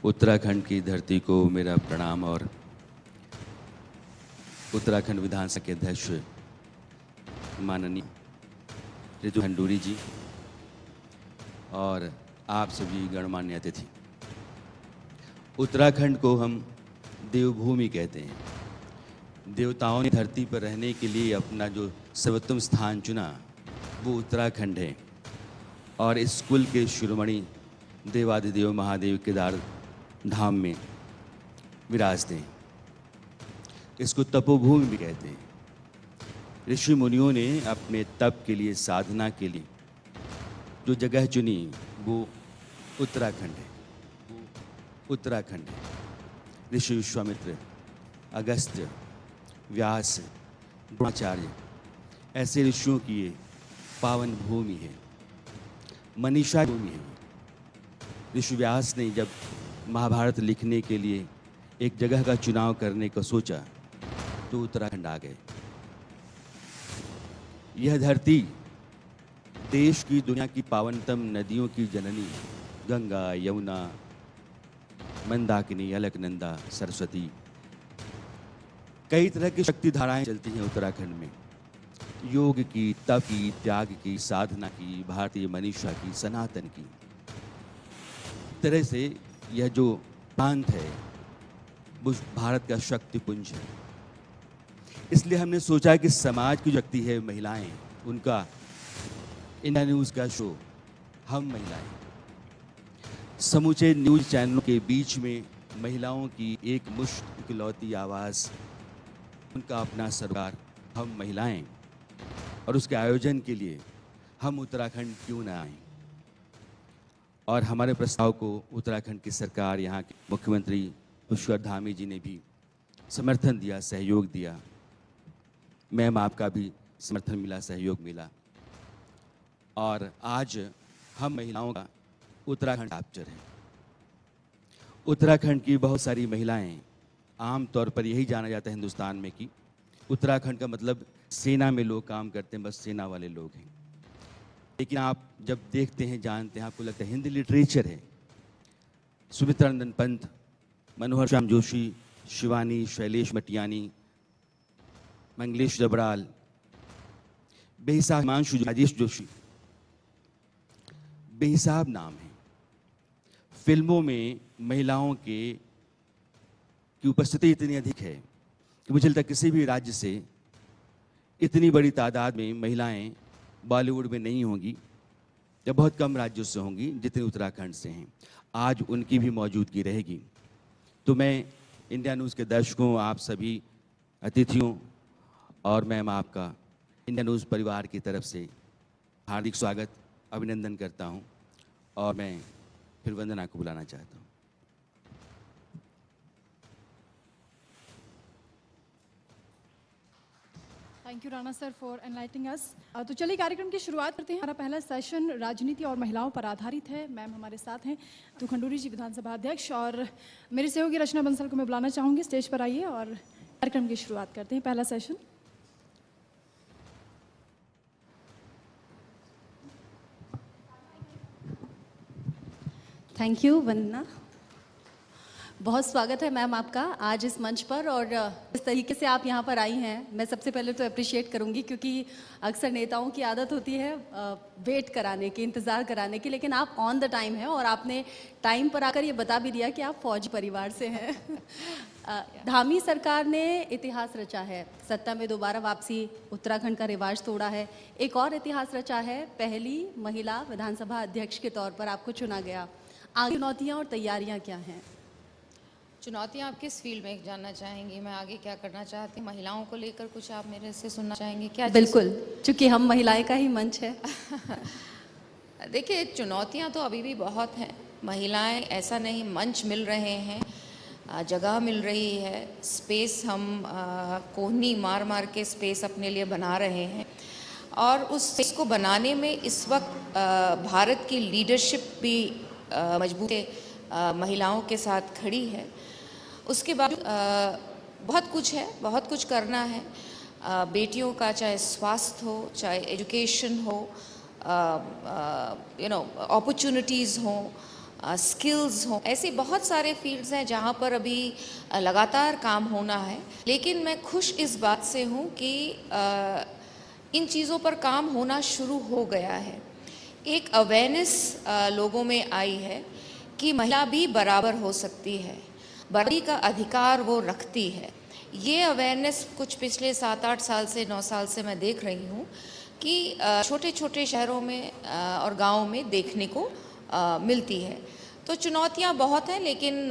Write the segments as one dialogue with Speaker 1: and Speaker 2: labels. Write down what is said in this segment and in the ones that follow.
Speaker 1: उत्तराखंड की धरती को मेरा प्रणाम और उत्तराखंड विधानसभा के अध्यक्ष माननीय रितु खंडूरी जी और आप सभी गणमान्य अतिथि। उत्तराखंड को हम देवभूमि कहते हैं। देवताओं ने धरती पर रहने के लिए अपना जो सर्वोत्तम स्थान चुना वो उत्तराखंड है और इस कुल के शिरोमणि देवाधिदेव महादेव केदार धाम में विराजते हैं। इसको तपोभूमि भी कहते हैं। ऋषि मुनियों ने अपने तप के लिए, साधना के लिए जो जगह चुनी वो उत्तराखंड है। उत्तराखंड है। ऋषि विश्वामित्र, अगस्त्य, व्यास, द्रोणाचार्य ऐसे ऋषियों की ये पावन भूमि है, मनीषा भूमि है। ऋषि व्यास ने जब महाभारत लिखने के लिए एक जगह का चुनाव करने का सोचा तो उत्तराखंड आ गए। यह धरती देश की, दुनिया की पावनतम नदियों की जननी गंगा, यमुना, मंदाकिनी, अलकनंदा, सरस्वती, कई तरह की शक्ति धाराएं चलती हैं उत्तराखंड में। योग की, तप की, त्याग की, साधना की, भारतीय मनीषा की, सनातन की। तरह से यह जो प्रांत है वो भारत का शक्ति पुंज है। इसलिए हमने सोचा कि समाज की शक्ति है महिलाएं, उनका इंडिया न्यूज़ का शो हम महिलाएं, समूचे न्यूज़ चैनलों के बीच में महिलाओं की एक मुश्त इकलौती आवाज़, उनका अपना सरकार हम महिलाएं, और उसके आयोजन के लिए हम उत्तराखंड क्यों न आएं। और हमारे प्रस्ताव को उत्तराखंड की सरकार, यहाँ के मुख्यमंत्री पुष्कर धामी जी ने भी समर्थन दिया, सहयोग दिया। मैम आपका भी समर्थन मिला, सहयोग मिला। और आज हम महिलाओं का उत्तराखंड कैप्चर है। उत्तराखंड की बहुत सारी महिलाएं, आम तौर पर यही जाना जाता है हिंदुस्तान में कि उत्तराखंड का मतलब सेना में लोग काम करते हैं, बस सेना वाले लोग हैं। लेकिन आप जब देखते हैं, जानते हैं, आपको लगता है हिंदी लिटरेचर है। सुमित्रा नंदन पंत, मनोहर श्याम जोशी, शिवानी, शैलेश मटियानी, मंगलेश जबराल, बेहिसाब हिमांशु, राजेश जोशी, बेहिसाब नाम है। फिल्मों में महिलाओं की उपस्थिति इतनी अधिक है कि मुझे लगता है किसी भी राज्य से इतनी बड़ी तादाद में महिलाएं बॉलीवुड में नहीं होंगी, या बहुत कम राज्यों से होंगी जितने उत्तराखंड से हैं। आज उनकी भी मौजूदगी रहेगी। तो मैं इंडिया न्यूज़ के दर्शकों, आप सभी अतिथियों और मैम आपका इंडिया न्यूज़ परिवार की तरफ से हार्दिक स्वागत, अभिनंदन करता हूं। और मैं फिर वंदना को बुलाना चाहता हूं।
Speaker 2: Thank you Rana sir for enlightening us. तो चलिए कार्यक्रम की शुरुआत करते हैं। हमारा पहला सेशन राजनीति और महिलाओं पर आधारित है। मैम हमारे साथ हैं रितु खंडूरी जी, विधानसभा अध्यक्ष, और मेरी सहयोगी रचना बंसल को मैं बुलाना चाहूँगी। स्टेज पर आइए और कार्यक्रम की शुरुआत करते हैं। पहला सेशन।
Speaker 3: थैंक यू वंदना, बहुत स्वागत है मैम आपका आज इस मंच पर। और इस तरीके से आप यहाँ पर आई हैं, मैं सबसे पहले तो अप्रिशिएट करूँगी, क्योंकि अक्सर नेताओं की आदत होती है वेट कराने की, इंतज़ार कराने की, लेकिन आप ऑन द टाइम हैं और आपने टाइम पर आकर ये बता भी दिया कि आप फौजी परिवार से हैं। धामी सरकार ने इतिहास रचा है, सत्ता में दोबारा वापसी, उत्तराखंड का रिवाज तोड़ा है। एक और इतिहास रचा है, पहली महिला विधानसभा अध्यक्ष के तौर पर आपको चुना गया। आगे चुनौतियाँ और तैयारियाँ क्या हैं?
Speaker 4: चुनौतियाँ आप किस फील्ड में जानना चाहेंगी? मैं आगे क्या करना चाहती हूँ, महिलाओं को लेकर कुछ आप मेरे से सुनना चाहेंगे क्या?
Speaker 3: बिल्कुल, चूँकि हम महिलाएं का ही मंच है।
Speaker 4: देखिए, चुनौतियाँ तो अभी भी बहुत हैं। महिलाएं, ऐसा नहीं, मंच मिल रहे हैं, जगह मिल रही है, स्पेस हम कोहनी मार मार के स्पेस अपने लिए बना रहे हैं। और उस स्पेस को बनाने में इस वक्त भारत की लीडरशिप भी मजबूत महिलाओं के साथ खड़ी है। उसके बाद बहुत कुछ है, बहुत कुछ करना है। बेटियों का चाहे स्वास्थ्य हो, चाहे एजुकेशन हो, अपॉर्चुनिटीज़ हों, स्किल्स हों, ऐसी बहुत सारे फील्ड्स हैं जहाँ पर अभी लगातार काम होना है। लेकिन मैं खुश इस बात से हूँ कि इन चीज़ों पर काम होना शुरू हो गया है। एक अवेयरनेस लोगों में आई है कि महिला भी बराबर हो सकती है, बराबरी का अधिकार वो रखती है। ये अवेयरनेस कुछ पिछले 7-8 साल से 9 साल से मैं देख रही हूँ कि छोटे छोटे शहरों में और गाँव में देखने को मिलती है। तो चुनौतियाँ बहुत हैं, लेकिन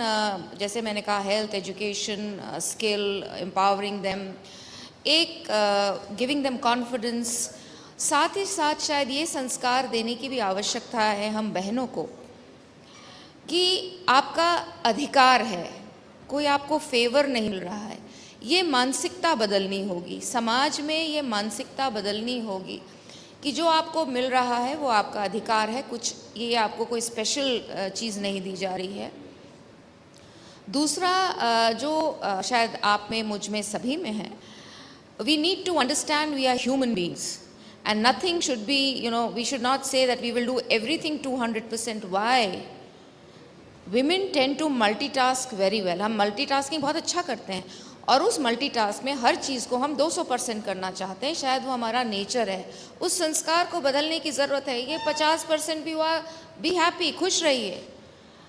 Speaker 4: जैसे मैंने कहा, health, education, skill, empowering them, एक गिविंग देम कॉन्फिडेंस, साथ ही साथ शायद ये संस्कार देने की भी आवश्यकता है हम बहनों को कि आपका अधिकार है, कोई आपको फेवर नहीं मिल रहा है। ये मानसिकता बदलनी होगी, समाज में ये मानसिकता बदलनी होगी कि जो आपको मिल रहा है वो आपका अधिकार है, कुछ ये आपको कोई स्पेशल चीज़ नहीं दी जा रही है। दूसरा जो शायद आप में, मुझ में, सभी में है, we need to understand we are human beings and nothing should be, we should not say that we will do everything 200%. Why? Women tend to multitask very well. हम multitasking बहुत अच्छा करते हैं और उस मल्टीटास्क में हर चीज़ को हम 200% करना चाहते हैं। शायद वो हमारा नेचर है। उस संस्कार को बदलने की ज़रूरत है। ये 50% भी हुआ, बी हैप्पी, खुश रहिए,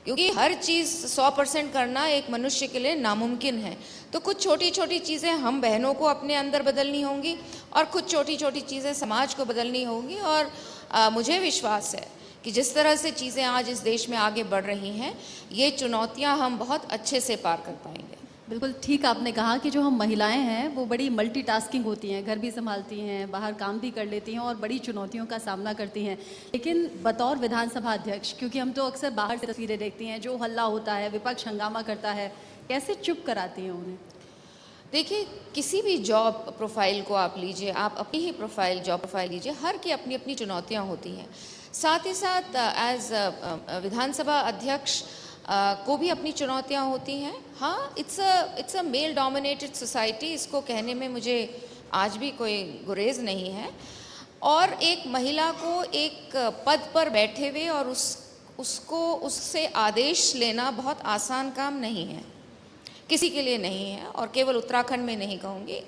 Speaker 4: क्योंकि हर चीज़ 100% करना एक मनुष्य के लिए नामुमकिन है। तो कुछ छोटी छोटी चीज़ें हम बहनों को अपने अंदर बदलनी होंगी और कुछ छोटी छोटी चीज़ें समाज को बदलनी होंगी। और मुझे विश्वास है कि जिस तरह से चीज़ें आज इस देश में आगे बढ़ रही हैं, ये चुनौतियां हम बहुत अच्छे से पार कर पाएंगे।
Speaker 3: बिल्कुल ठीक आपने कहा कि जो हम महिलाएं हैं वो बड़ी मल्टीटास्किंग होती हैं, घर भी संभालती हैं, बाहर काम भी कर लेती हैं और बड़ी चुनौतियों का सामना करती हैं। लेकिन बतौर विधानसभा अध्यक्ष, क्योंकि हम तो अक्सर बाहर से तस्वीरें देखती हैं, जो हल्ला होता है, विपक्ष हंगामा करता है, कैसे चुप कराती हैं उन्हें?
Speaker 4: देखिए, किसी भी जॉब प्रोफाइल को आप लीजिए, आप अपनी ही जॉब प्रोफाइल लीजिए, हर की अपनी अपनी चुनौतियाँ होती हैं। साथ ही साथ एज विधानसभा अध्यक्ष को भी अपनी चुनौतियाँ होती हैं। हाँ, it's a male dominated society, इसको कहने में मुझे आज भी कोई गुरेज नहीं है। और एक महिला को एक पद पर बैठे हुए और उससे आदेश लेना बहुत आसान काम नहीं है, किसी के लिए नहीं है। और केवल उत्तराखंड में नहीं कहूँगी,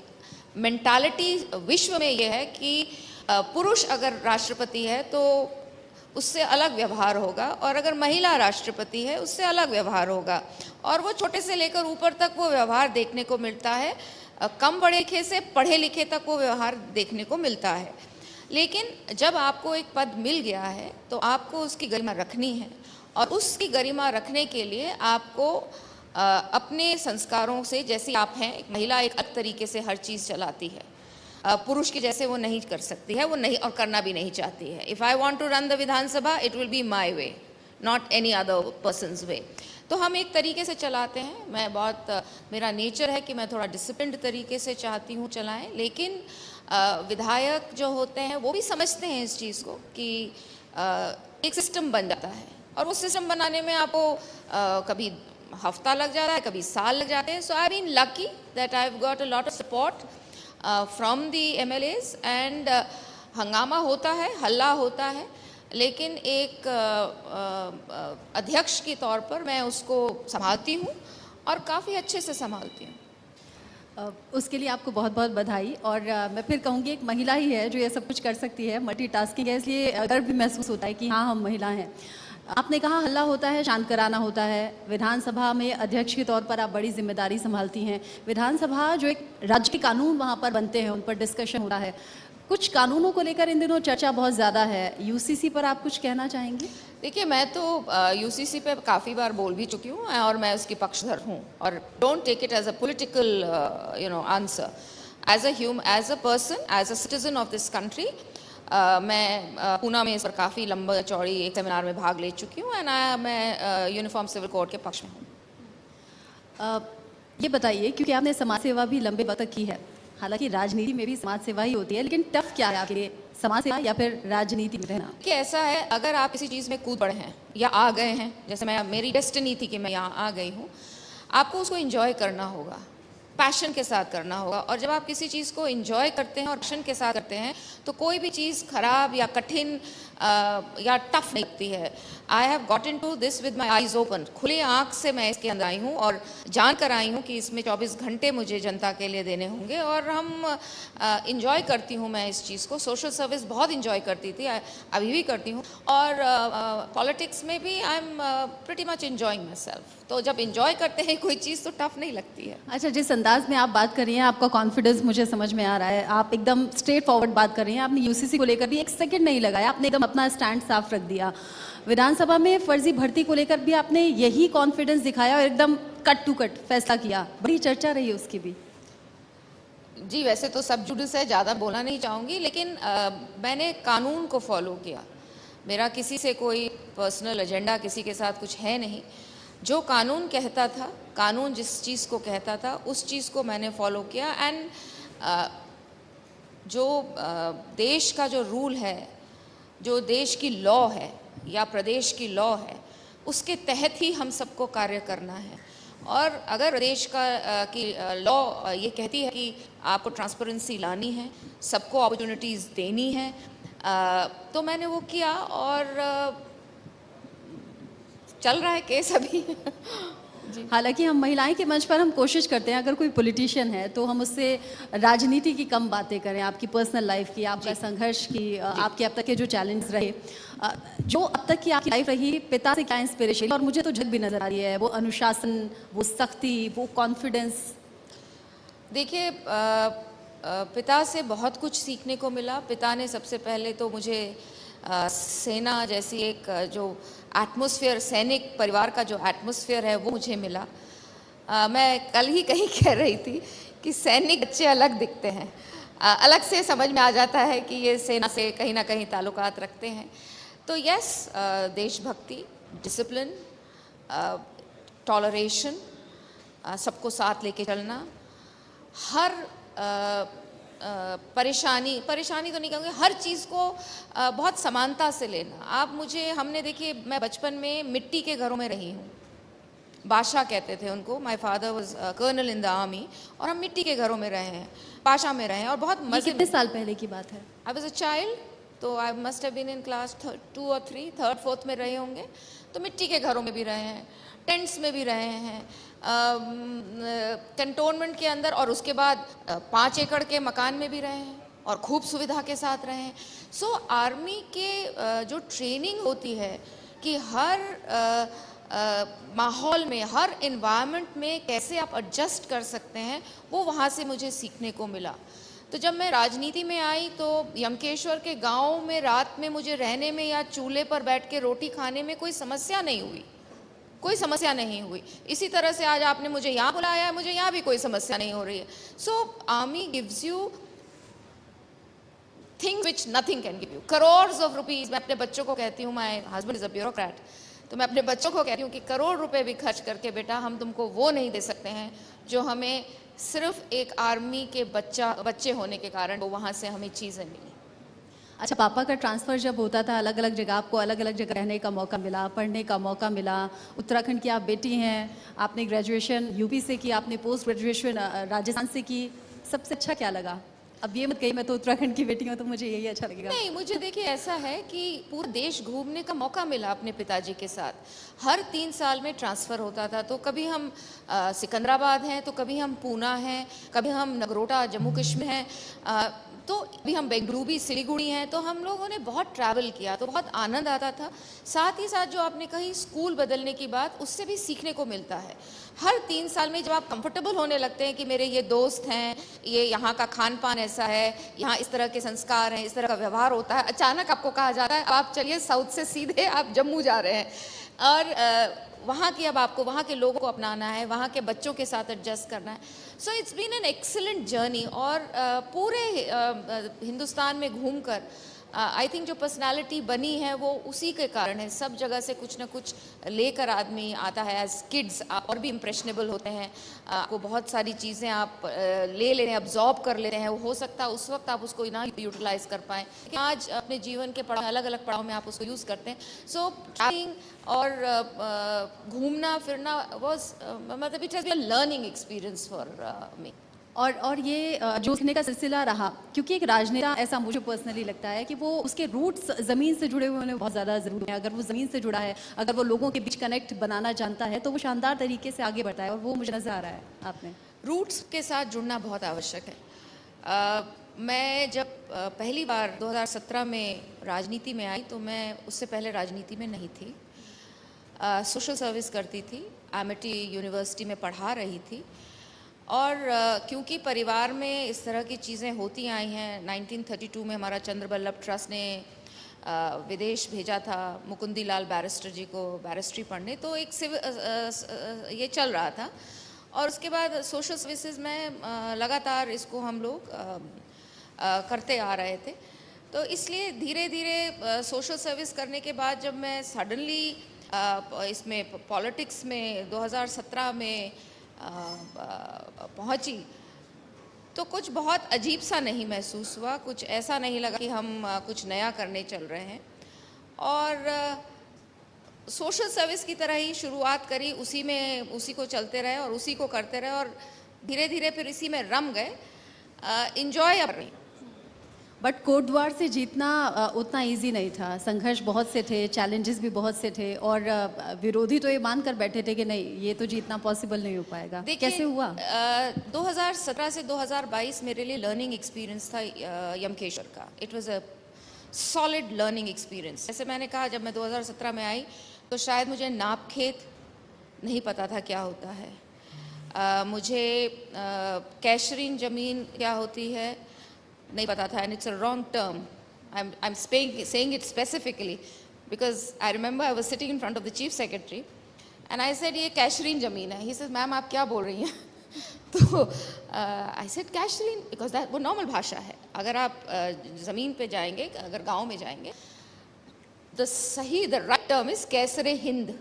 Speaker 4: मेंटालिटी विश्व में ये है कि पुरुष अगर राष्ट्रपति है तो उससे अलग व्यवहार होगा, और अगर महिला राष्ट्रपति है उससे अलग व्यवहार होगा। और वो छोटे से लेकर ऊपर तक वो व्यवहार देखने को मिलता है, कम पढ़े लिखे से पढ़े लिखे तक वो व्यवहार देखने को मिलता है। लेकिन जब आपको एक पद मिल गया है तो आपको उसकी गरिमा रखनी है, और उसकी गरिमा रखने के लिए आपको अपने संस्कारों से, जैसी आप हैं, एक महिला एक अलग तरीके से हर चीज़ चलाती है, पुरुष की जैसे वो नहीं कर सकती है, वो नहीं, और करना भी नहीं चाहती है। If I want to run the Vidhan Sabha, it will be my way, not any other persons way. तो हम एक तरीके से चलाते हैं। मैं मेरा नेचर है कि मैं थोड़ा डिसिप्लिन्ड तरीके से चाहती हूँ चलाएं, लेकिन विधायक जो होते हैं वो भी समझते हैं इस चीज़ को कि एक सिस्टम बन जाता है, और वो सिस्टम बनाने में आपको कभी हफ्ता लग जाता है, कभी साल लग जाते हैं। So I been lucky that I have got a lot of support from the MLAs, and हंगामा होता है, हल्ला होता है, लेकिन एक अध्यक्ष के तौर पर मैं उसको संभालती हूँ और काफ़ी अच्छे से संभालती हूँ।
Speaker 3: उसके लिए आपको बहुत बहुत बधाई। और मैं फिर कहूँगी, एक महिला ही है जो ये सब कुछ कर सकती है, मल्टीटास्किंग है, इसलिए गर्व भी महसूस होता है कि हाँ, हम महिला हैं। आपने कहा हल्ला होता है, शांत कराना होता है। विधानसभा में अध्यक्ष के तौर पर आप बड़ी जिम्मेदारी संभालती हैं। विधानसभा जो एक राज्य के कानून वहाँ पर बनते हैं, उन पर डिस्कशन होता है। कुछ कानूनों को लेकर इन दिनों चर्चा बहुत ज़्यादा है। UCC पर आप कुछ कहना चाहेंगी?
Speaker 4: देखिए, मैं तो UCC पे काफ़ी बार बोल भी चुकी हूँ और मैं उसकी पक्षधर हूँ। और don't take it as a political answer. As a person, as a citizen of this country, मैं पूना में इस पर काफ़ी लंबा चौड़ी एक सेमिनार में भाग ले चुकी हूँ, एंड मैं यूनिफॉर्म सिविल कोड के पक्ष में हूँ।
Speaker 3: ये बताइए, क्योंकि आपने समाज सेवा भी लंबे वक्त तक की है, हालांकि राजनीति में भी समाज सेवा ही होती है, लेकिन टफ क्या है आपके लिए, समाज सेवा या फिर राजनीति में रहना?
Speaker 4: कि ऐसा है, अगर आप किसी चीज़ में कूद पड़े हैं या आ गए हैं, जैसे मेरी डेस्टिनी थी कि मैं यहाँ आ गई हूँ, आपको उसको एंजॉय करना होगा, पैशन के साथ करना होगा। और जब आप किसी चीज़ को एंजॉय करते हैं और पैशन के साथ करते हैं, तो कोई भी चीज़ खराब या कठिन या टफ नहीं लगती है। I have got into this with my eyes open, खुले आँख से मैं इसके अंदर आई हूँ और जान कर आई हूँ कि इसमें 24 घंटे मुझे जनता के लिए देने होंगे और हम इंजॉय करती हूँ मैं इस चीज़ को। सोशल सर्विस बहुत इंजॉय करती थी, अभी भी करती हूँ, और पॉलिटिक्स में भी I am pretty much enjoying my self. तो जब इंजॉय करते हैं कोई चीज़ तो टफ नहीं लगती है।
Speaker 3: अच्छा, जिस अंदाज में आप बात कर रही हैं, आपका कॉन्फिडेंस मुझे समझ में आ रहा है। आप एकदम स्ट्रेट फॉरवर्ड बात कर रही हैं। आपने यूसीसी को लेकर भी एक सेकंड नहीं लगाया, आपने एकदम अपना स्टैंड साफ रख दिया। विधानसभा में फर्जी भर्ती को लेकर भी आपने यही कॉन्फिडेंस दिखाया और एकदम कट टू कट फैसला किया। बड़ी चर्चा रही उसकी भी।
Speaker 4: जी, वैसे तो सब जुडिस है, ज़्यादा बोलना नहीं चाहूँगी, लेकिन मैंने कानून को फॉलो किया। मेरा किसी से कोई पर्सनल एजेंडा, किसी के साथ कुछ है नहीं। जो कानून कहता था, कानून जिस चीज़ को कहता था, उस चीज़ को मैंने फॉलो किया। एंड जो देश का जो रूल है, जो देश की लॉ है या प्रदेश की लॉ है, उसके तहत ही हम सबको कार्य करना है। और अगर प्रदेश की लॉ ये कहती है कि आपको ट्रांसपेरेंसी लानी है, सबको अपॉर्चुनिटीज़ देनी है, तो मैंने वो किया और चल रहा है केस अभी।
Speaker 3: हालांकि हम महिलाएं के मंच पर हम कोशिश करते हैं, अगर कोई पॉलिटिशियन है तो हम उससे राजनीति की कम बातें करें, आपकी पर्सनल लाइफ की, आपका संघर्ष की, आपके अब तक के जो चैलेंज रहे, जो अब तक की आपकी लाइफ रही, पिता से क्या इंस्पिरेशन और मुझे तो झलक भी नजर आ रही है, वो अनुशासन, वो सख्ती, वो कॉन्फिडेंस।
Speaker 4: देखिए, पिता से बहुत कुछ सीखने को मिला। पिता ने सबसे पहले तो मुझे सेना जैसी एक जो एटमॉस्फेयर, सैनिक परिवार का जो एटमॉस्फेयर है वो मुझे मिला। मैं कल ही कहीं कह रही थी कि सैनिक बच्चे अलग दिखते हैं, अलग से समझ में आ जाता है कि ये सेना से कहीं ना कहीं ताल्लुकात रखते हैं। तो यस, देशभक्ति, डिसिप्लिन, टॉलरेशन, सबको साथ लेके चलना, हर परेशानी तो नहीं कहूँगी, हर चीज़ को बहुत समानता से लेना। आप मुझे, हमने देखिए, मैं बचपन में मिट्टी के घरों में रही हूँ, बादशाह कहते थे उनको। My father was colonel in the army, और हम मिट्टी के घरों में रहे हैं, बादशाह में रहे हैं, और बहुत मजे।
Speaker 3: कितने साल पहले की बात है?
Speaker 4: आई वाज अ चाइल्ड, तो I must have been in class 2 और 3, 3rd 4th में रहे होंगे। तो मिट्टी के घरों में भी रहे हैं, टेंट्स में भी रहे हैं, कैंटोनमेंट के अंदर, और उसके बाद 5 एकड़ के मकान में भी रहे हैं और खूब सुविधा के साथ रहे हैं। सो आर्मी के जो ट्रेनिंग होती है कि हर माहौल में, हर इन्वायरमेंट में कैसे आप एडजस्ट कर सकते हैं, वो वहाँ से मुझे सीखने को मिला। तो जब मैं राजनीति में आई तो यमकेश्वर के गांव में रात में मुझे रहने में या चूल्हे पर बैठ के रोटी खाने में कोई समस्या नहीं हुई, कोई समस्या नहीं हुई। इसी तरह से आज आपने मुझे यहाँ बुलाया है, मुझे यहाँ भी कोई समस्या नहीं हो रही है। So army gives you things which nothing can give you. Crores of rupees, मैं अपने बच्चों को कहती हूँ, my husband is a bureaucrat, तो मैं अपने बच्चों को कहती हूँ कि करोड़ रुपए भी खर्च करके बेटा हम तुमको वो नहीं दे सकते हैं जो हमें सिर्फ एक आर्मी के बच्चे होने के कारण वो वहाँ से हमें चीज़ें मिली।
Speaker 3: अच्छा, पापा का ट्रांसफ़र जब होता था, अलग अलग जगह, आपको अलग अलग जगह रहने का मौका मिला, पढ़ने का मौका मिला। उत्तराखंड की आप बेटी हैं, आपने ग्रेजुएशन यूपी से की, आपने पोस्ट ग्रेजुएशन राजस्थान से की। सबसे अच्छा क्या लगा? अब ये मत कहिए मैं तो उत्तराखंड की बेटी हूँ तो मुझे यही अच्छा लगेगा।
Speaker 4: नहीं, मुझे देखिए ऐसा है कि पूरा देश घूमने का मौका मिला अपने पिताजी के साथ। हर 3 साल में ट्रांसफ़र होता था, तो कभी हम सिकंदराबाद हैं, तो कभी हम पूना हैं, कभी हम नगरोटा जम्मू कश्मीर हैं, तो अभी हम बेंगलुरु सिलीगुड़ी हैं। तो हम लोगों ने बहुत ट्रैवल किया, तो बहुत आनंद आता था। साथ ही साथ जो आपने कही स्कूल बदलने की बात, उससे भी सीखने को मिलता है। हर 3 साल में जब आप कंफर्टेबल होने लगते हैं कि मेरे ये दोस्त हैं, ये यहाँ का खान पान ऐसा है, यहाँ इस तरह के संस्कार हैं, इस तरह का व्यवहार होता है, अचानक आपको कहा जाता है आप चलिए साउथ से सीधे आप जम्मू जा रहे हैं, और वहाँ की अब आपको वहाँ के लोगों को अपनाना है, वहाँ के बच्चों के साथ एडजस्ट करना है। So it's been an excellent journey. और पूरे हिंदुस्तान में घूमकर आई थिंक जो पर्सनालिटी बनी है वो उसी के कारण है। सब जगह से कुछ ना कुछ लेकर आदमी आता है। एज किड्स आप और भी इम्प्रेशनेबल होते हैं, आपको बहुत सारी चीज़ें आप ले लेते हैं, अब्जॉर्ब कर लेते हैं। वो हो सकता है उस वक्त आप उसको ना यूटिलाइज कर पाएँ, आज अपने जीवन के पड़ाव, अलग अलग पड़ाव में आप उसको यूज़ करते हैं। सो ट्रैवलिंग और घूमना फिरना वॉज मतलब it has been a learning experience for me.
Speaker 3: और ये जो सीखने का सिलसिला रहा, क्योंकि एक राजनेता, ऐसा मुझे पर्सनली लगता है कि वो उसके रूट्स ज़मीन से जुड़े हुए होने बहुत ज़्यादा ज़रूरी है। अगर वो ज़मीन से जुड़ा है, अगर वो लोगों के बीच कनेक्ट बनाना जानता है, तो वो शानदार तरीके से आगे बढ़ता है, और वो मुझे नज़र आ रहा है आप में।
Speaker 4: रूट्स के साथ जुड़ना बहुत आवश्यक है। मैं जब पहली बार 2017 में राजनीति में आई, तो मैं उससे पहले राजनीति में नहीं थी। सोशल सर्विस करती थी, एमिटी यूनिवर्सिटी में पढ़ा रही थी, और क्योंकि परिवार में इस तरह की चीज़ें होती आई हैं, 1932 में हमारा चंद्र बल्लभ ट्रस्ट ने विदेश भेजा था मुकुंदी लाल बैरिस्टर जी को बैरिस्ट्री पढ़ने, तो एक ये चल रहा था। और उसके बाद सोशल सर्विसेज में लगातार इसको हम लोग करते आ रहे थे। तो इसलिए धीरे धीरे सोशल सर्विस करने के बाद जब मैं सडनली इसमें पॉलिटिक्स में 2017 में पहुंची, तो कुछ बहुत अजीब सा नहीं महसूस हुआ, कुछ ऐसा नहीं लगा कि हम कुछ नया करने चल रहे हैं। और सोशल सर्विस की तरह ही शुरुआत करी, उसी को चलते रहे और उसी को करते रहे, और धीरे धीरे फिर इसी में रम गए, इंजॉय कर रही।
Speaker 3: बट कोटद्वार से जीतना उतना इजी नहीं था, संघर्ष बहुत से थे, चैलेंजेस भी बहुत से थे, और विरोधी तो ये मान कर बैठे थे कि नहीं, ये तो जीतना पॉसिबल नहीं हो पाएगा। कैसे हुआ?
Speaker 4: 2017 से 2022 मेरे लिए लर्निंग एक्सपीरियंस था यमकेश्वर का। It was a solid learning experience. जैसे मैंने कहा, जब मैं 2017 में आई तो शायद मुझे नापखेत नहीं पता था क्या होता है, मुझे कैशरीन ज़मीन क्या होती है नहीं पता था, and it's a wrong term. I am saying it specifically because I remember I was sitting in front of the chief secretary and I said ये कैशरीन ज़मीन है। He says मैम आप क्या बोल रही हैं? तो आई सेड कैशरीन बिकॉज दैट वो नॉर्मल भाषा है। अगर आप ज़मीन पे जाएंगे, अगर गांव में जाएंगे, the right term is Kaiser e Hind.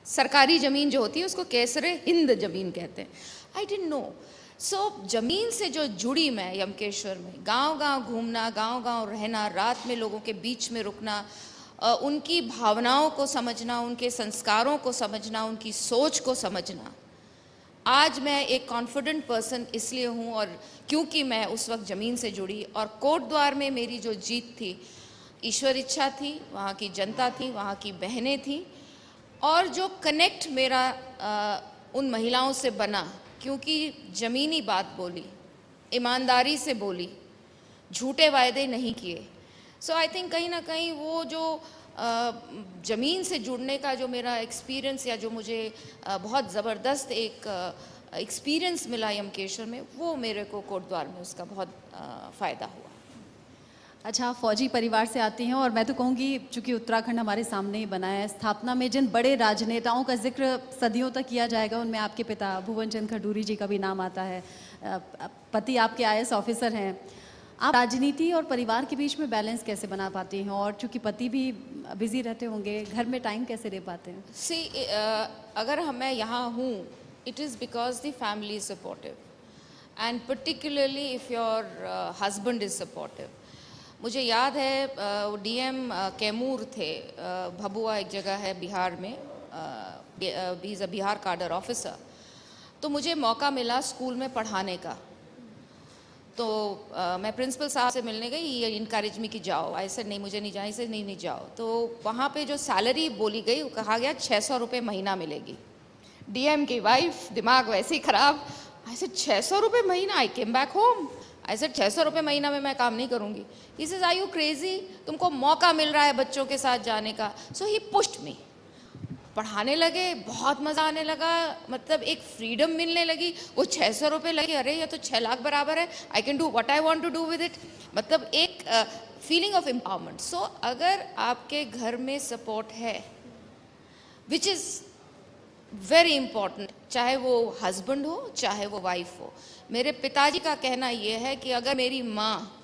Speaker 4: सरकारी ज़मीन जो होती है उसको कैसरे हिंद ज़मीन कहते हैं। I didn't know. सो ज़मीन से जो जुड़ी मैं यमकेश्वर में, गांव गांव घूमना, गांव गांव रहना, रात में लोगों के बीच में रुकना, उनकी भावनाओं को समझना, उनके संस्कारों को समझना, उनकी सोच को समझना। आज मैं एक कॉन्फिडेंट पर्सन इसलिए हूँ, और क्योंकि मैं उस वक्त ज़मीन से जुड़ी, और कोटद्वार में मेरी जो जीत थी, ईश्वर इच्छा थी, वहाँ की जनता थी, वहाँ की बहनें थी, और जो कनेक्ट मेरा उन महिलाओं से बना, क्योंकि ज़मीनी बात बोली, ईमानदारी से बोली, झूठे वायदे नहीं किए। सो आई थिंक कहीं ना कहीं वो जो ज़मीन से जुड़ने का जो मेरा एक्सपीरियंस, या जो मुझे बहुत ज़बरदस्त एक एक्सपीरियंस मिला यमकेश्वर में, वो मेरे को कोटद्वार में उसका बहुत फ़ायदा हुआ।
Speaker 3: अच्छा, आप फौजी परिवार से आती हैं, और मैं तो कहूँगी चूँकि उत्तराखंड हमारे सामने ही बना है, स्थापना में जिन बड़े राजनेताओं का जिक्र सदियों तक किया जाएगा, उनमें आपके पिता भुवन चंद खडूरी जी का भी नाम आता है। पति आपके IAS ऑफिसर हैं। आप राजनीति और परिवार के बीच में बैलेंस कैसे बना पाती हैं, और चूँकि पति भी बिजी रहते होंगे, घर में टाइम कैसे दे पाते हैं?
Speaker 4: सी, अगर मैं यहाँ हूँ, it is because the family is supportive, and particularly if your husband is supportive. मुझे याद है DM कैमूर थे, भभुआ एक जगह है बिहार में, he is a Bihar cadre officer. तो मुझे मौका मिला स्कूल में पढ़ाने का, तो मैं प्रिंसिपल साहब से मिलने गई। ये इनकरेज मी कि जाओ। ऐसे नहीं, मुझे नहीं जाए, ऐसे नहीं जाओ। तो वहाँ पे जो सैलरी बोली गई, वो कहा गया 600 रुपये महीना मिलेगी। DM की वाइफ, दिमाग वैसे ही ख़राब। ऐसे 600 रुपये महीना? I came back home. ऐसे 600 रुपये महीना में मैं काम नहीं करूँगी। He says are you crazy? तुमको मौका मिल रहा है बच्चों के साथ जाने का। सो ही पुश्ड मी। पढ़ाने लगे, बहुत मज़ा आने लगा, मतलब एक फ्रीडम मिलने लगी। वो 600 रुपये लगे, अरे ये तो 6 लाख बराबर है, I can do what I want to do with it. मतलब एक फीलिंग ऑफ एम्पावरमेंट। सो अगर आपके घर में सपोर्ट है, विच इज़ वेरी इंपॉर्टेंट, चाहे वो हस्बैंड हो, चाहे वो वाइफ हो। मेरे पिताजी का कहना ये है कि अगर मेरी माँ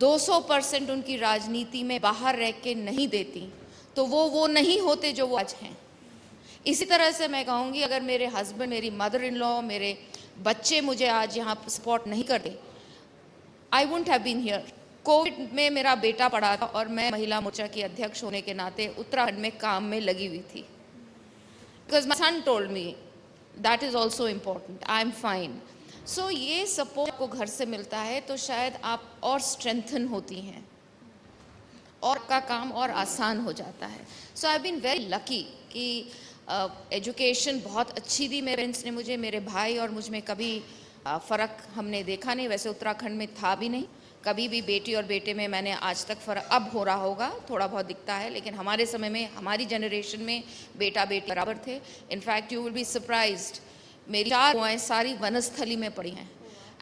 Speaker 4: 200% उनकी राजनीति में बाहर रह के नहीं देती, तो वो नहीं होते जो वो आज हैं। इसी तरह से मैं कहूँगी, अगर मेरे हस्बैंड, मेरी मदर इन लॉ, मेरे बच्चे मुझे आज यहाँ सपोर्ट नहीं करते, I wouldn't have been here. Covid में मेरा बेटा पड़ा था, और मैं महिला मोर्चा की अध्यक्ष होने के नाते उत्तराखंड में काम में लगी हुई थी। Because my son told me that is also important, I am fine. So ये सपोर्ट को घर से मिलता है तो शायद आप और स्ट्रेंथन होती हैं और का काम और आसान हो जाता है. सो आई बीन वेरी लकी कि एजुकेशन बहुत अच्छी दी मेरे पेरेंट्स ने मुझे. मेरे भाई और मुझ में कभी फ़र्क हमने देखा नहीं. वैसे उत्तराखंड में था भी नहीं कभी भी बेटी और बेटे में मैंने आज तक फ़र्क. अब हो रहा होगा, थोड़ा बहुत दिखता है, लेकिन हमारे समय में, हमारी जनरेशन में बेटा बेटी बराबर थे. In fact you will be surprised, मेरी 4 बुआएं सारी वनस्थली में पढ़ी हैं.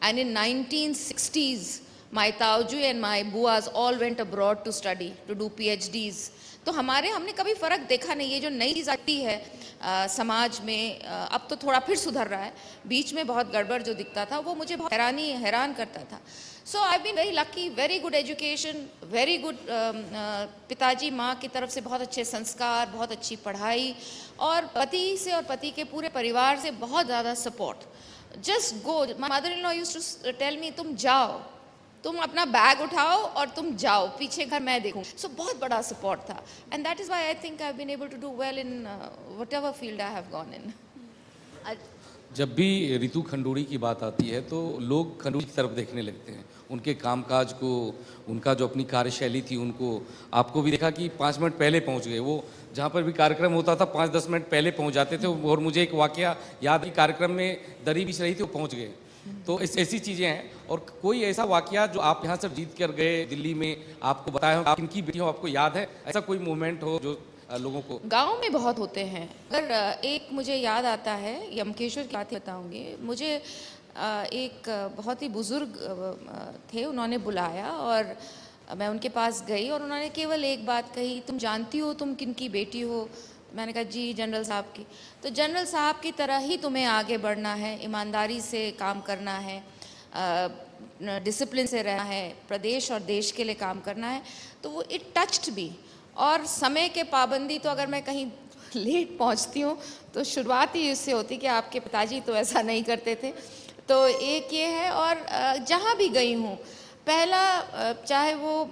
Speaker 4: And in 1960s my Taoju and my buas all went abroad to study, to do PhDs. तो हमने कभी फ़र्क देखा नहीं. ये जो नई चीज़ आती है समाज में, अब तो थोड़ा फिर सुधर रहा है. बीच में बहुत गड़बड़ जो दिखता था वो मुझे बहुत हैरान करता था. So I been very lucky, very good education, very good पिताजी माँ की तरफ से बहुत अच्छे संस्कार, बहुत अच्छी पढ़ाई, और पति से और पति के पूरे परिवार से बहुत ज़्यादा support. Just go. My mother in law used to tell me, तुम जाओ, तुम अपना बैग उठाओ और तुम जाओ, पीछे घर मैं देखूं. सो बहुत बड़ा सपोर्ट था. And that is why I think I have been able to do well in whatever field I have gone in.
Speaker 5: जब भी रितु खंडूड़ी की बात आती है तो लोग खंडूड़ी की तरफ देखने लगते हैं, उनके कामकाज को, उनका जो अपनी कार्यशैली थी उनको. आपको भी देखा कि 5 मिनट पहले पहुंच गए. वो जहाँ पर भी कार्यक्रम होता था 5-10 मिनट पहले पहुंच जाते थे. और मुझे एक वाकया याद है, कार्यक्रम में दरी बिछ रही थी, वो पहुँच गए. तो ऐसी चीज़ें हैं. और कोई ऐसा वाकया जो आप यहाँ से जीत कर गए दिल्ली में, आपको बताया हो, आप इनकी बेटी हो, आपको याद है ऐसा कोई मोमेंट हो जो लोगों को?
Speaker 4: गांव में बहुत होते हैं. अगर एक मुझे याद आता है, यमकेश्वर की बात बताऊंगी. मुझे एक बहुत ही बुजुर्ग थे, उन्होंने बुलाया और मैं उनके पास गई और उन्होंने केवल एक बात कही, तुम जानती हो तुम किनकी बेटी हो? मैंने कहा जी जनरल साहब की. तो जनरल साहब की तरह ही तुम्हें आगे बढ़ना है, ईमानदारी से काम करना है, डिसिप्लिन से रहना है, प्रदेश और देश के लिए काम करना है. तो वो इट टच्ड भी. और समय के पाबंदी, तो अगर मैं कहीं लेट पहुंचती हूँ तो शुरुआत ही इससे होती कि आपके पिताजी तो ऐसा नहीं करते थे. तो एक ये है. और जहाँ भी गई हूँ, पहला चाहे वो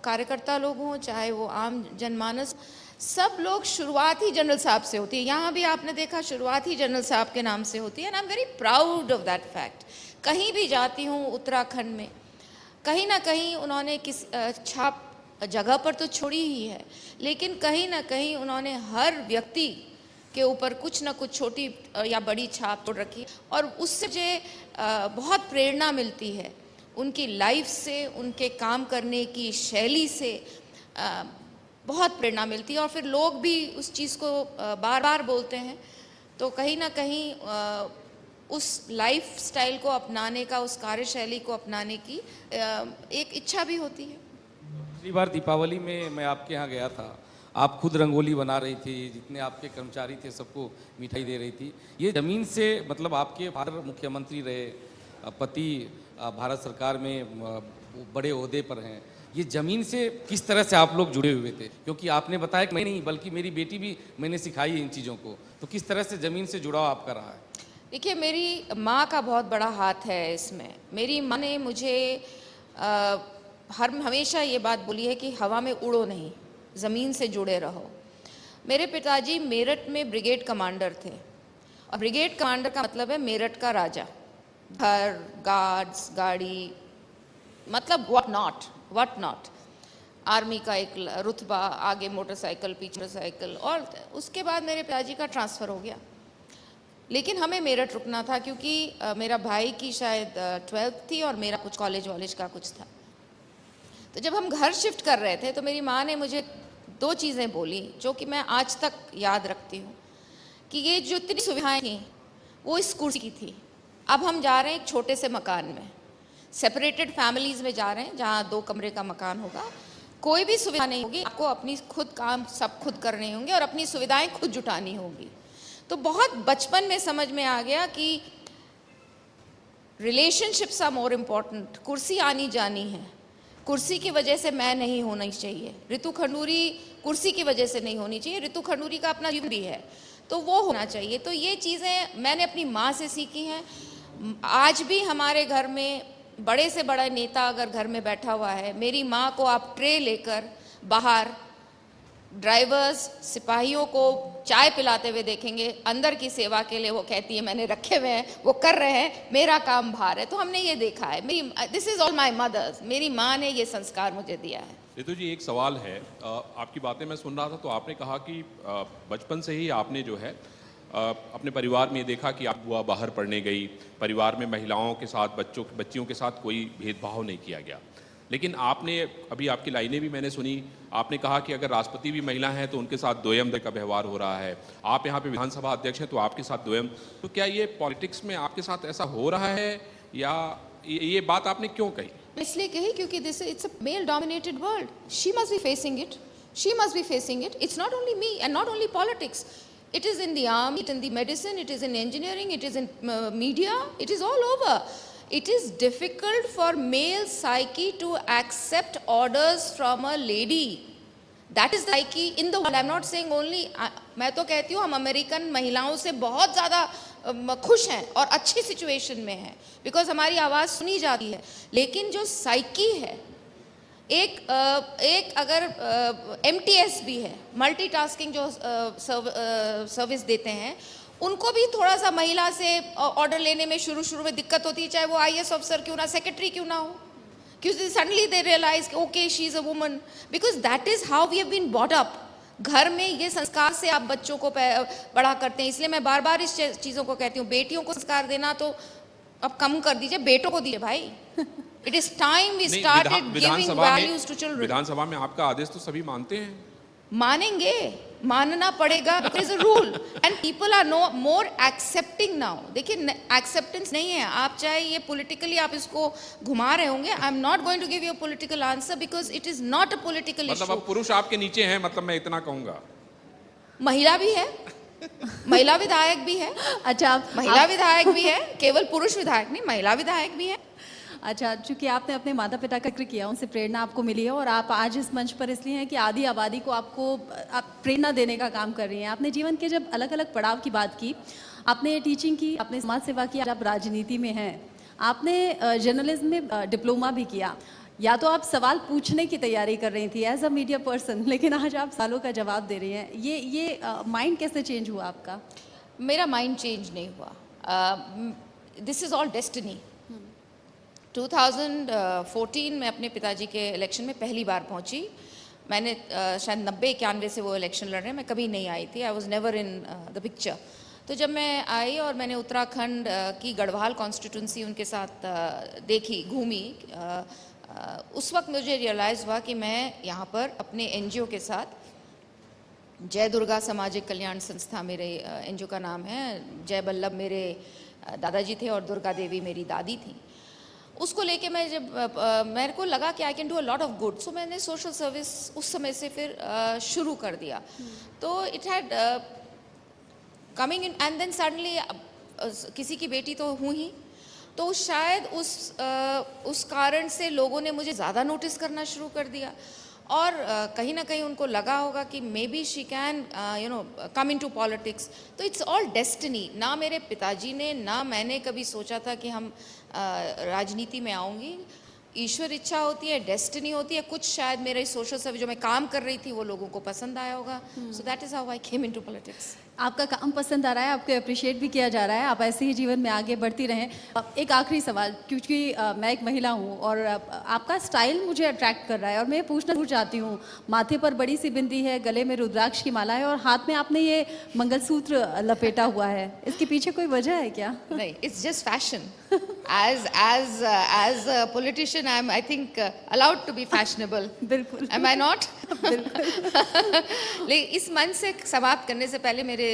Speaker 4: कार्यकर्ता लोग हों, चाहे वो आम जनमानस, सब लोग शुरुआत ही जनरल साहब से होती है. यहाँ भी आपने देखा शुरुआत ही जनरल साहब के नाम से होती है. And I am very proud of that fact. कहीं भी जाती हूँ उत्तराखंड में, कहीं ना कहीं उन्होंने किस छाप जगह पर तो छोड़ी ही है, लेकिन कहीं ना कहीं उन्होंने हर व्यक्ति के ऊपर कुछ ना कुछ छोटी या बड़ी छाप छोड़ रखी. और उससे मुझे बहुत प्रेरणा मिलती है, उनकी लाइफ से, उनके काम करने की शैली से बहुत प्रेरणा मिलती है. और फिर लोग भी उस चीज़ को बार बार बोलते हैं. तो कहीं ना कहीं उस लाइफ स्टाइल को अपनाने का, उस कार्यशैली को अपनाने की एक इच्छा भी होती है.
Speaker 5: पिछली बार दीपावली में मैं आपके यहाँ गया था, आप खुद रंगोली बना रही थी, जितने आपके कर्मचारी थे सबको मिठाई दे रही थी. ये ज़मीन से, मतलब आपके फादर मुख्यमंत्री रहे, पति भारत सरकार में बड़े ओहदे पर हैं, ये ज़मीन से किस तरह से आप लोग जुड़े हुए थे? क्योंकि आपने बताया कि मैं नहीं, बल्कि मेरी बेटी भी मैंने सिखाई है इन चीज़ों को. तो किस तरह से ज़मीन से जुड़ाव आपका रहा है?
Speaker 4: देखिए, मेरी माँ का बहुत बड़ा हाथ है इसमें. मेरी माँ ने मुझे हमेशा ये बात बोली है कि हवा में उड़ो नहीं, ज़मीन से जुड़े रहो. मेरे पिताजी मेरठ में ब्रिगेड कमांडर थे, और ब्रिगेड कमांडर का मतलब है मेरठ का राजा. घर, गार्ड्स, गाड़ी, मतलब व्हाट नॉट. आर्मी का एक रुतबा, आगे मोटरसाइकिल, पीछे मोटरसाइकिल. और उसके बाद मेरे पिताजी का ट्रांसफ़र हो गया, लेकिन हमें मेरठ रुकना था क्योंकि मेरा भाई की शायद 12th थी और मेरा कुछ कॉलेज का कुछ था. तो जब हम घर शिफ्ट कर रहे थे तो मेरी माँ ने मुझे 2 चीज़ें बोली जो कि मैं आज तक याद रखती हूँ, कि ये जो इतनी सुविधाएं थी वो इस कुर्सी की थी. अब हम जा रहे हैं एक छोटे से मकान में, सेपरेटेड फैमिलीज़ में जा रहे हैं, जहाँ 2 कमरे का मकान होगा, कोई भी सुविधा नहीं होगी, आपको अपनी खुद काम सब खुद करने होंगे और अपनी सुविधाएं खुद जुटानी होगी. तो बहुत बचपन में समझ में आ गया कि रिलेशनशिप्स आर मोर इम्पॉर्टेंट. कुर्सी आनी जानी है, कुर्सी की वजह से मैं नहीं होनी चाहिए. रितु खंडूरी कुर्सी की वजह से नहीं होनी चाहिए, रितु खंडूरी का अपना जीवन भी है, तो वो होना चाहिए. तो ये चीज़ें मैंने अपनी माँ से सीखी हैं. आज भी हमारे घर में बड़े से बड़ा नेता अगर घर में बैठा हुआ है, मेरी माँ को आप ट्रे लेकर बाहर ड्राइवर्स सिपाहियों को चाय पिलाते हुए देखेंगे, अंदर की सेवा के लिए वो कहती है मैंने रखे हुए हैं, वो कर रहे हैं, मेरा काम भार है। तो हमने ये देखा है, this is all my mother's, मेरी माँ ने ये संस्कार मुझे दिया है।
Speaker 6: रितु जी, एक सवाल है। आपकी बातें मैं सुन रहा था तो आपने कहा कि बचपन से ही आपने जो है अपने परिवार में ये देखा कि आप बुआ बाहर पढ़ने गई, परिवार में महिलाओं के साथ बच्चियों के साथ कोई भेदभाव नहीं किया गया। लेकिन आपने अभी आपकी लाइनें भी मैंने सुनी, आपने कहा कि अगर राष्ट्रपति भी महिला हैं तो उनके साथ दोयम का व्यवहार हो रहा है, आप यहाँ पे विधानसभा अध्यक्ष हैं तो आपके साथ दोयम। तो क्या ये पॉलिटिक्स में आपके साथ ऐसा हो रहा है या ये बात आपने क्यों कही?
Speaker 4: इसलिए कही क्योंकि this it's a male dominated world, she must be facing it, she must be facing it. It's not only me and not only politics, it is in the army, it is in the medicine, it is in engineering, it is in media, it is all over. It is difficult for male psyche to accept orders from a lady. That is the psyche in the world. I'm not saying only, मैं तो कहती हूँ हम American महिलाओं से बहुत ज़्यादा खुश हैं और अच्छी सिचुएशन में हैं, बिकॉज हमारी आवाज़ सुनी जाती है। लेकिन जो साइकी है, एक अगर MTS भी है, मल्टीटास्किंग जो सर्विस देते हैं, उनको भी थोड़ा सा महिला से ऑर्डर लेने में शुरू में दिक्कत होती है, चाहे वो IAS ऑफिसर क्यों ना, सेक्रेटरी क्यों ना हो, क्योंकि suddenly they realise okay she is a woman, because that is how we have been brought up. घर में ये संस्कार से आप बच्चों को बड़ा करते हैं। इसलिए मैं बार बार इस चीज़ों को कहती हूँ, बेटियों को संस्कार देना तो अब कम कर दीजिए, बेटों को दीजिए भाई। It is time we started giving values to children.
Speaker 6: विधानसभा में आपका आदेश तो सभी मानते हैं।
Speaker 4: मानेंगे, मानना पड़ेगा, it is a rule and people are no more accepting now. देखिए acceptance नहीं है, आप चाहे ये politically आप इसको घुमा रहे होंगे, I am not going to give you a political answer because it is not a political issue.
Speaker 6: मतलब अब पुरुष आपके नीचे हैं, मतलब मैं इतना कहूँगा।
Speaker 4: महिला भी है, महिला विधायक भी है।
Speaker 3: अच्छा,
Speaker 4: महिला विधायक भी है, केवल पुरुष विधायक नहीं, महिला विधायक भी है।
Speaker 3: अच्छा, चूंकि आपने अपने माता पिता का जिक्र किया, उनसे प्रेरणा आपको मिली है और आप आज इस मंच पर इसलिए हैं कि आधी आबादी को आप प्रेरणा देने का काम कर रही हैं। आपने जीवन के जब अलग अलग पड़ाव की बात की, आपने टीचिंग की, आपने समाज सेवा की, आप राजनीति में हैं, आपने जर्नलिज्म में डिप्लोमा भी किया। या तो आप सवाल पूछने की तैयारी कर रही थी एज अ मीडिया पर्सन, लेकिन आज आप सवालों का जवाब दे रही हैं। ये माइंड कैसे चेंज हुआ आपका?
Speaker 4: मेरा माइंड चेंज नहीं हुआ, दिस इज ऑल डेस्टिनी। 2014 में अपने पिताजी के इलेक्शन में पहली बार पहुंची। मैंने शायद 90-91 से वो इलेक्शन लड़ रहे हैं, मैं कभी नहीं आई थी, I was never in the picture. तो जब मैं आई और मैंने उत्तराखंड की गढ़वाल कॉन्स्टिट्यूंसी उनके साथ देखी, घूमी, उस वक्त मुझे रियलाइज़ हुआ कि मैं यहाँ पर अपने NGO के साथ, जय दुर्गा सामाजिक कल्याण संस्था मेरे NGO का नाम है, जय बल्लभ मेरे दादाजी थे और दुर्गा देवी मेरी दादी थी, उसको लेके मैं जब मेरे को लगा कि I can do a lot of good, so मैंने सोशल सर्विस उस समय से फिर शुरू कर दिया। तो it had coming in and then suddenly किसी की बेटी तो हूँ ही, तो शायद उस कारण से लोगों ने मुझे ज़्यादा नोटिस करना शुरू कर दिया और कहीं ना कहीं उनको लगा होगा कि maybe she can come into politics. तो इट्स ऑल डेस्टिनी। ना मेरे पिताजी ने, ना मैंने कभी सोचा था कि हम राजनीति में आऊँगी। ईश्वर इच्छा होती है, डेस्टिनी होती है। कुछ शायद मेरे सोशल सर्विस जो मैं काम कर रही थी वो लोगों को पसंद आया होगा। So that is how I came into politics.
Speaker 3: आपका काम पसंद आ रहा है, आपको अप्रिशिएट भी किया जा रहा है, आप ऐसे ही जीवन में आगे बढ़ती रहें। एक आखिरी सवाल, क्योंकि मैं एक महिला हूँ और आपका स्टाइल मुझे अट्रैक्ट कर रहा है और मैं पूछना चाहती हूँ, माथे पर बड़ी सी बिंदी है, गले में रुद्राक्ष की माला है और हाथ में आपने ये मंगलसूत्र लपेटा हुआ है, इसके पीछे कोई वजह है क्या?
Speaker 4: नहीं, it's just fashion. as a politician I think allowed to be fashionable.
Speaker 3: बिल्कुल।
Speaker 4: Am I not? लेकिन इस मंच से समाप्त करने से पहले मेरे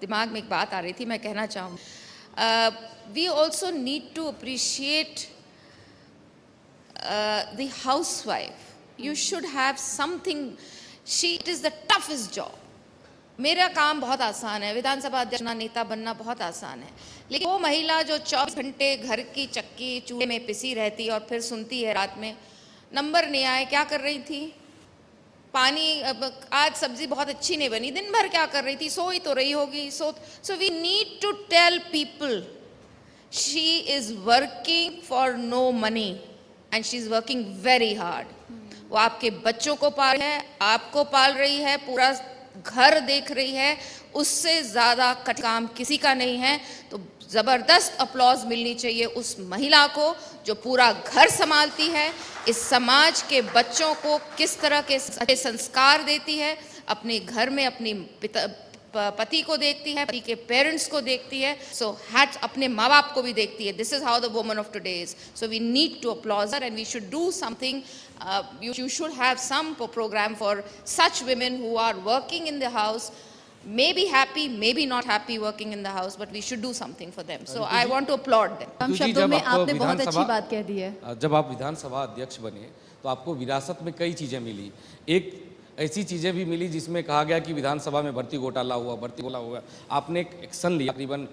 Speaker 4: दिमाग में एक बात आ रही थी, मैं कहना चाहूँ, we also need to appreciate the housewife. You should have something. It is the toughest job. मेरा काम बहुत आसान है, विधानसभा अध्यक्ष नेता बनना बहुत आसान है, लेकिन वो महिला जो 24 घंटे घर की चक्की चूल्हे में पिसी रहती और फिर सुनती है रात में नंबर नहीं आए, क्या कर रही थी? पानी, आज सब्जी बहुत अच्छी नहीं बनी, दिन भर क्या कर रही थी? सो ही तो रही होगी। So we need to tell people she is working for no money and she is working very hard. वो आपके बच्चों को पाल रही है, आपको पाल रही है, पूरा घर देख रही है, उससे ज़्यादा कठिन काम किसी का नहीं है। तो ज़बरदस्त अपलॉज मिलनी चाहिए उस महिला को जो पूरा घर संभालती है, इस समाज के बच्चों को किस तरह के अच्छे संस्कार देती है, अपने घर में अपनी पति को देखती है, पति के पेरेंट्स को देखती है, सो हैट अपने माँ बाप को भी देखती है। This is how the woman of today is. So we need to applaud her and we should do something. You should have some program for such women who are working in the house, maybe happy, maybe not happy working in the house, but we should do something for them. So I want to applaud them.
Speaker 3: कम
Speaker 5: रितु जी,
Speaker 3: शब्दों
Speaker 5: जब
Speaker 3: में
Speaker 5: आप
Speaker 3: आपने बहुत अच्छी
Speaker 5: विधानसभा-
Speaker 3: बात कह दी है।
Speaker 5: जब आप विधानसभा अध्यक्ष बने तो आपको विरासत में कई चीज़ें मिली। एक ऐसी चीज़ें भी मिली जिसमें कहा गया कि विधानसभा में भर्ती घोटाला हुआ। आपने एक एक्शन लिया, तकरीबन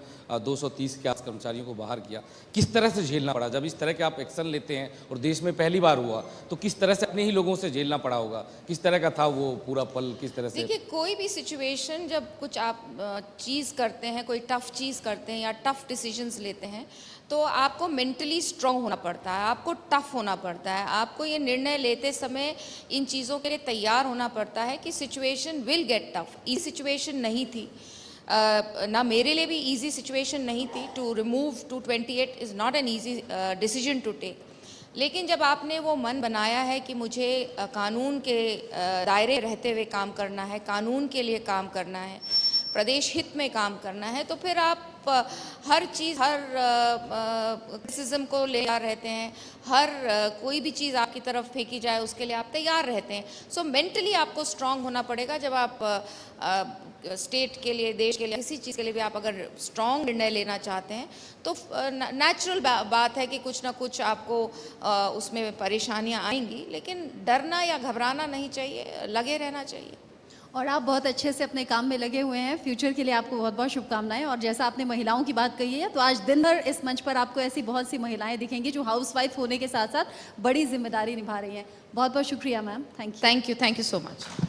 Speaker 5: 230 के आस कर्मचारियों को बाहर किया। किस तरह से झेलना पड़ा? जब इस तरह के आप एक्शन लेते हैं और देश में पहली बार हुआ, तो किस तरह से अपने ही लोगों से झेलना पड़ा होगा? किस तरह का था वो पूरा पल? किस तरह से?
Speaker 4: देखिए, कोई भी सिचुएशन जब कुछ आप चीज़ करते हैं, कोई टफ चीज़ करते हैं या टफ डिसीजंस लेते हैं, तो आपको मेंटली स्ट्रांग होना पड़ता है, आपको टफ होना पड़ता है, आपको ये निर्णय लेते समय इन चीज़ों के लिए तैयार होना पड़ता है कि सिचुएशन विल गेट टफ। ये सिचुएशन नहीं थी, ना मेरे लिए भी इजी सिचुएशन नहीं थी। To remove 228 is not an easy decision to take. लेकिन जब आपने वो मन बनाया है कि मुझे कानून के दायरे रहते हुए काम करना है, कानून के लिए काम करना है, प्रदेश हित में काम करना है, तो फिर आप हर चीज़, हर क्रिटिसिज्म को ले रहते हैं, हर कोई भी चीज़ आपकी तरफ फेंकी जाए उसके लिए आप तैयार रहते हैं। सो मेंटली आपको स्ट्रांग होना पड़ेगा। जब आप स्टेट के लिए, देश के लिए, किसी चीज़ के लिए भी आप अगर स्ट्रांग निर्णय लेना चाहते हैं तो नेचुरल बात है कि कुछ ना कुछ आपको उसमें परेशानियां आएंगी, लेकिन डरना या घबराना नहीं चाहिए, लगे रहना चाहिए।
Speaker 3: और आप बहुत अच्छे से अपने काम में लगे हुए हैं। फ्यूचर के लिए आपको बहुत बहुत शुभकामनाएं। और जैसा आपने महिलाओं की बात कही है, तो आज दिन भर इस मंच पर आपको ऐसी बहुत सी महिलाएं दिखेंगी जो हाउसवाइफ होने के साथ साथ बड़ी जिम्मेदारी निभा रही हैं। बहुत बहुत शुक्रिया ma'am, thank you.
Speaker 4: Thank you so much.